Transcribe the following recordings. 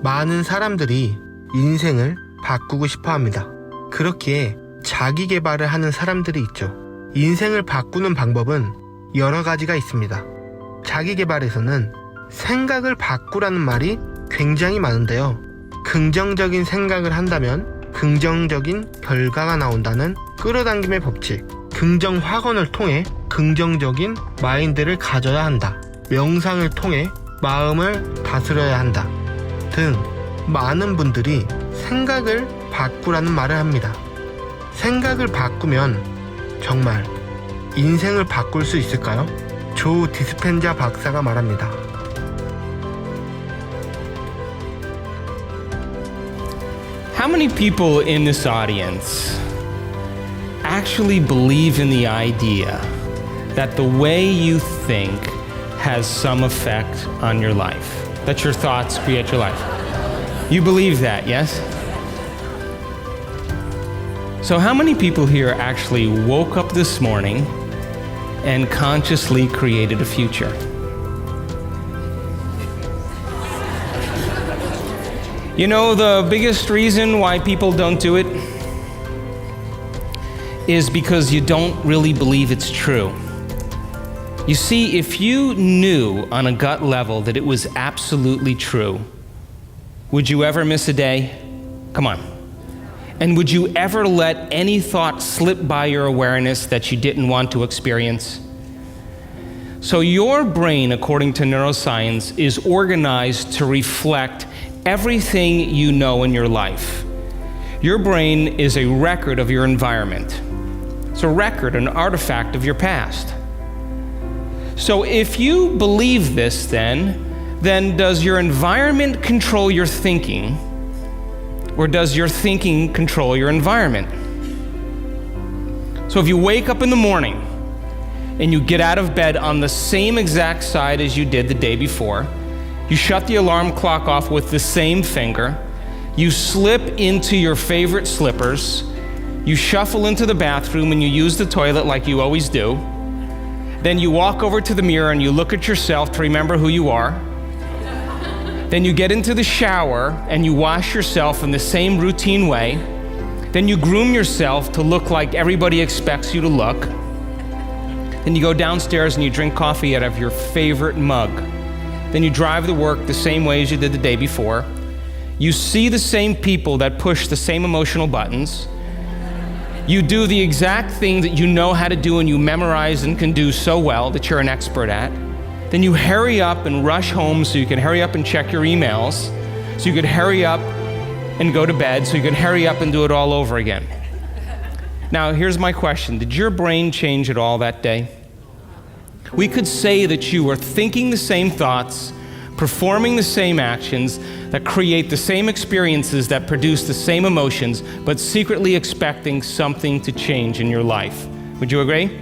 많은 사람들이 인생을 바꾸고 싶어 합니다. 그렇기에 자기 개발을 하는 사람들이 있죠. 인생을 바꾸는 방법은 여러 가지가 있습니다. 자기 개발에서는 생각을 바꾸라는 말이 굉장히 많은데요. 긍정적인 생각을 한다면 긍정적인 결과가 나온다는 끌어당김의 법칙, 긍정 확언을 통해 긍정적인 마인드를 가져야 한다, 명상을 통해 마음을 다스려야 한다 등 많은 분들이 생각을 바꾸라는 말을 합니다. 생각을 바꾸면 정말 인생을 바꿀 수 있을까요? 조 디스펜자 박사가 말합니다. How many people in this audience actually believe in the idea that the way you think has some effect on your life? That your thoughts create your life? You believe that, yes? So how many people here actually woke up this morning and consciously created a future? You know, the biggest reason why people don't do it is because you don't really believe it's true. You see, if you knew on a gut level that it was absolutely true, would you ever miss a day? Come on. And would you ever let any thought slip by your awareness that you didn't want to experience? So your brain, according to neuroscience, is organized to reflect everything you know in your life. Your brain is a record of your environment. It's a record, an artifact of your past. So if you believe this, then does your environment control your thinking, or does your thinking control your environment? So if you wake up in the morning and you get out of bed on the same exact side as you did the day before, you shut the alarm clock off with the same finger, you slip into your favorite slippers, you shuffle into the bathroom and you use the toilet like you always do, then you walk over to the mirror and you look at yourself to remember who you are, then you get into the shower and you wash yourself in the same routine way, then you groom yourself to look like everybody expects you to look, then you go downstairs and you drink coffee out of your favorite mug. Then you drive to work the same way as you did the day before. You see the same people that push the same emotional buttons. You do the exact thing that you know how to do and you memorize and can do so well that you're an expert at. Then you hurry up and rush home so you can hurry up and check your emails, so you could hurry up and go to bed, so you can hurry up and do it all over again. Now, here's my question. Did your brain change at all that day? We could say that you were thinking the same thoughts, performing the same actions, that create the same experiences, that produce the same emotions, but secretly expecting something to change in your life. Would you agree?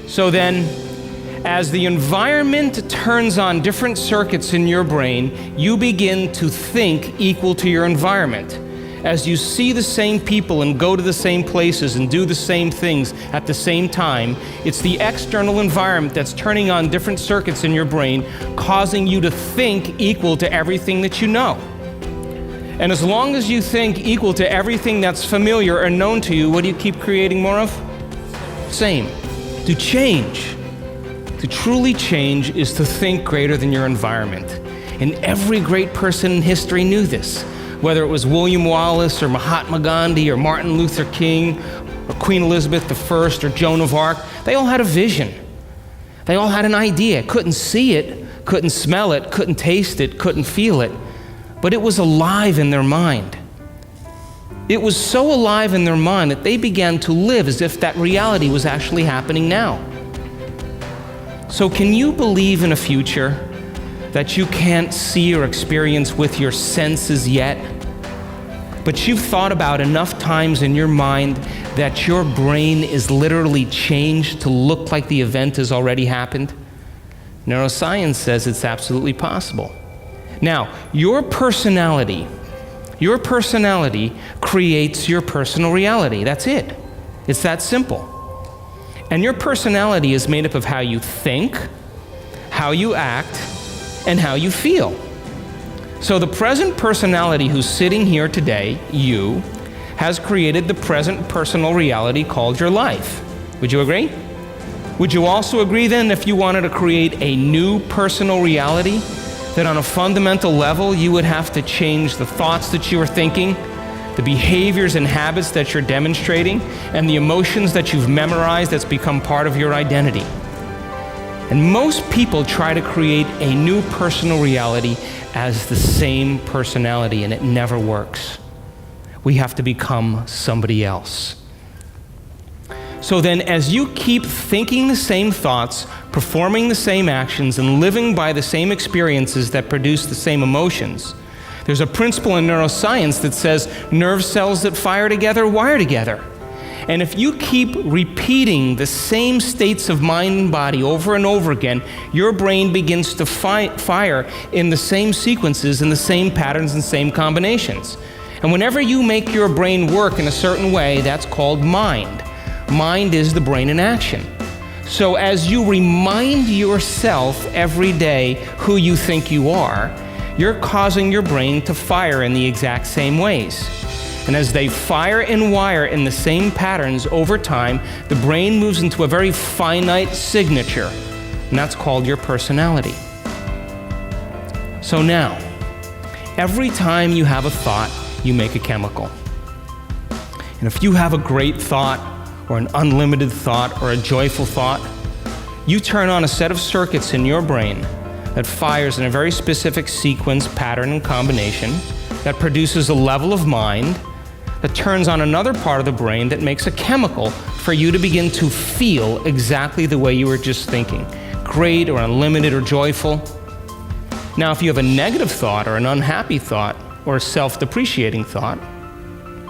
So then, as the environment turns on different circuits in your brain, you begin to think equal to your environment. As you see the same people and go to the same places and do the same things at the same time, it's the external environment that's turning on different circuits in your brain, causing you to think equal to everything that you know. And as long as you think equal to everything that's familiar and known to you, what do you keep creating more of? Same. To change, to truly change, is to think greater than your environment. And every great person in history knew this. Whether it was William Wallace or Mahatma Gandhi or Martin Luther King or Queen Elizabeth I or Joan of Arc, they all had a vision. They all had an idea. Couldn't see it, couldn't smell it, couldn't taste it, couldn't feel it, but it was alive in their mind. It was so alive in their mind that they began to live as if that reality was actually happening now. So can you believe in a future that you can't see or experience with your senses yet, but you've thought about enough times in your mind that your brain is literally changed to look like the event has already happened? Neuroscience says it's absolutely possible. Now, your personality creates your personal reality. That's it. It's that simple. And your personality is made up of how you think, how you act, and how you feel. So the present personality who's sitting here today, you, has created the present personal reality called your life. Would you agree? Would you also agree then, if you wanted to create a new personal reality, that on a fundamental level you would have to change the thoughts that you are thinking, the behaviors and habits that you're demonstrating, and the emotions that you've memorized that's become part of your identity? And most people try to create a new personal reality as the same personality, and it never works. We have to become somebody else. So then, as you keep thinking the same thoughts, performing the same actions, and living by the same experiences that produce the same emotions, there's a principle in neuroscience that says nerve cells that fire together wire together. And if you keep repeating the same states of mind and body over and over again, your brain begins to fire in the same sequences, in the same patterns and same combinations. And whenever you make your brain work in a certain way, that's called mind. Mind is the brain in action. So as you remind yourself every day who you think you are, you're causing your brain to fire in the exact same ways. And as they fire and wire in the same patterns over time, the brain moves into a very finite signature, and that's called your personality. So now, every time you have a thought, you make a chemical. And if you have a great thought, or an unlimited thought, or a joyful thought, you turn on a set of circuits in your brain that fires in a very specific sequence, pattern, and combination that produces a level of mind that turns on another part of the brain that makes a chemical for you to begin to feel exactly the way you were just thinking, great or unlimited or joyful. Now, if you have a negative thought or an unhappy thought or a self-depreciating thought,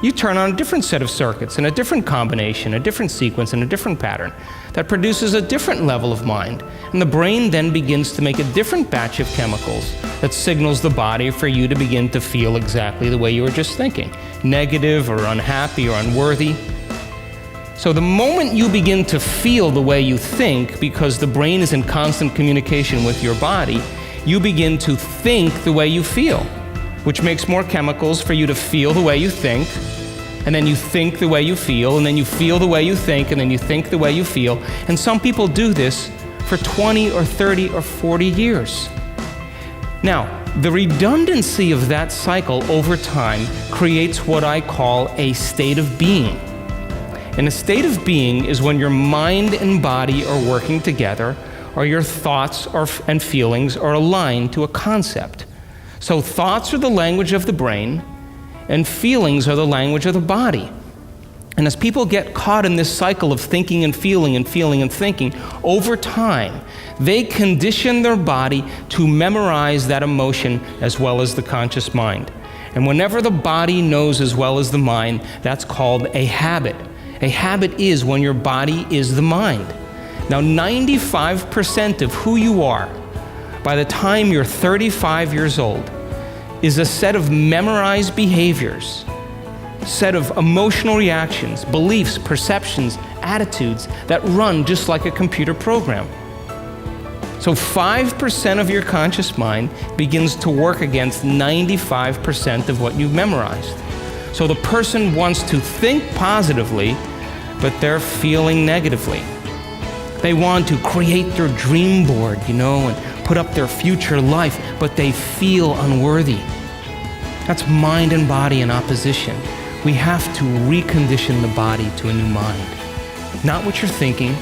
you turn on a different set of circuits in a different combination, a different sequence, and a different pattern that produces a different level of mind. And the brain then begins to make a different batch of chemicals that signals the body for you to begin to feel exactly the way you were just thinking, negative or unhappy or unworthy. So the moment you begin to feel the way you think, because the brain is in constant communication with your body, you begin to think the way you feel, which makes more chemicals for you to feel the way you think, and then you think the way you feel, and then you feel the way you think, and then you think the way you feel. And some people do this for 20 or 30 or 40 years. Now, the redundancy of that cycle over time creates what I call a state of being. And a state of being is when your mind and body are working together, or your thoughts and feelings are aligned to a concept. So thoughts are the language of the brain, and feelings are the language of the body. And as people get caught in this cycle of thinking and feeling and feeling and thinking, over time, they condition their body to memorize that emotion as well as the conscious mind. And whenever the body knows as well as the mind, that's called a habit. A habit is when your body is the mind. Now, 95% of who you are by the time you're 35 years old is a set of memorized behaviors, set of emotional reactions, beliefs, perceptions, attitudes that run just like a computer program. So 5% of your conscious mind begins to work against 95% of what you've memorized. So the person wants to think positively, but they're feeling negatively. They want to create their dream board, and put up their future life, but they feel unworthy. That's mind and body in opposition. We have to recondition the body to a new mind. Not what you're thinking,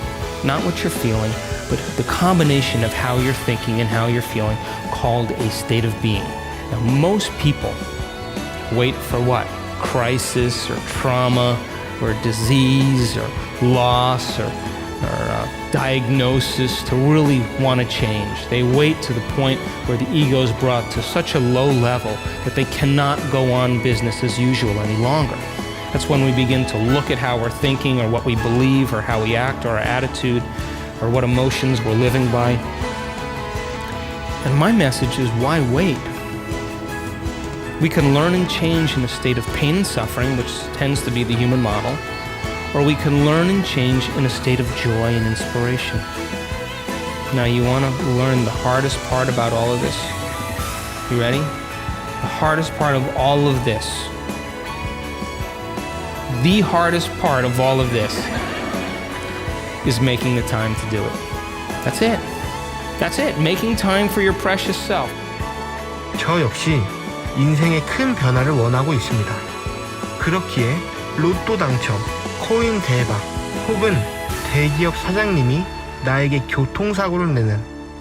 not what you're feeling, but the combination of how you're thinking and how you're feeling, called a state of being. Now, most people wait for what? Crisis or trauma or disease or loss or diagnosis to really want to change. They wait to the point where the ego is brought to such a low level that they cannot go on business as usual any longer. That's when we begin to look at how we're thinking or what we believe or how we act or our attitude or what emotions we're living by. And my message is, why wait? We can learn and change in a state of pain and suffering, which tends to be the human model, or we can learn and change in a state of joy and inspiration. Now, you want to learn the hardest part about all of this? You ready? The hardest part of all of this, the hardest part of all of this is making the time to do it. That's it. That's it. Making time for your precious self. 저 역시 인생의 큰 변화를 원하고 있습니다. 그렇기에 로또 당첨, 코인 대박, 혹은 대기업 사장님이 나에게 교통사고를 내는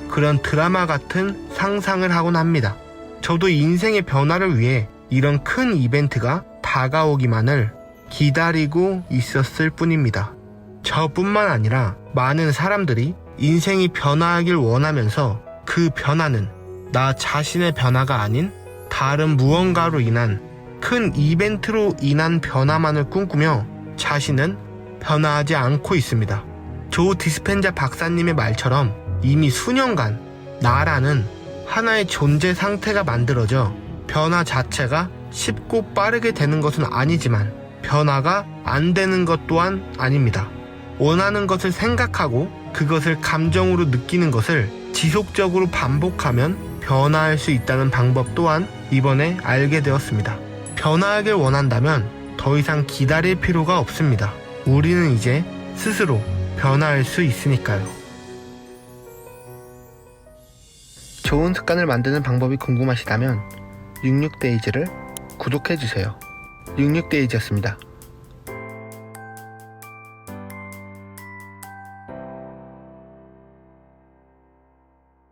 그런 드라마 같은 상상을 하곤 합니다. 저도 인생의 변화를 위해 이런 큰 이벤트가 다가오기만을 기다리고 있었을 뿐입니다. 저뿐만 아니라 많은 사람들이 인생이 변화하길 원하면서 그 변화는 나 자신의 변화가 아닌 다른 무언가로 인한 큰 이벤트로 인한 변화만을 꿈꾸며 자신은 변화하지 않고 있습니다. 조 디스펜자 박사님의 말처럼 이미 수년간 나라는 하나의 존재 상태가 만들어져 변화 자체가 쉽고 빠르게 되는 것은 아니지만 변화가 안 되는 것 또한 아닙니다. 원하는 것을 생각하고 그것을 감정으로 느끼는 것을 지속적으로 반복하면 변화할 수 있다는 방법 또한 이번에 알게 되었습니다. 변화하길 원한다면 더 이상 기다릴 필요가 없습니다. 우리는 이제 스스로 변화할 수 있으니까요. 좋은 습관을 만드는 방법이 궁금하시다면 66데이즈를 구독해주세요. 66데이즈였습니다.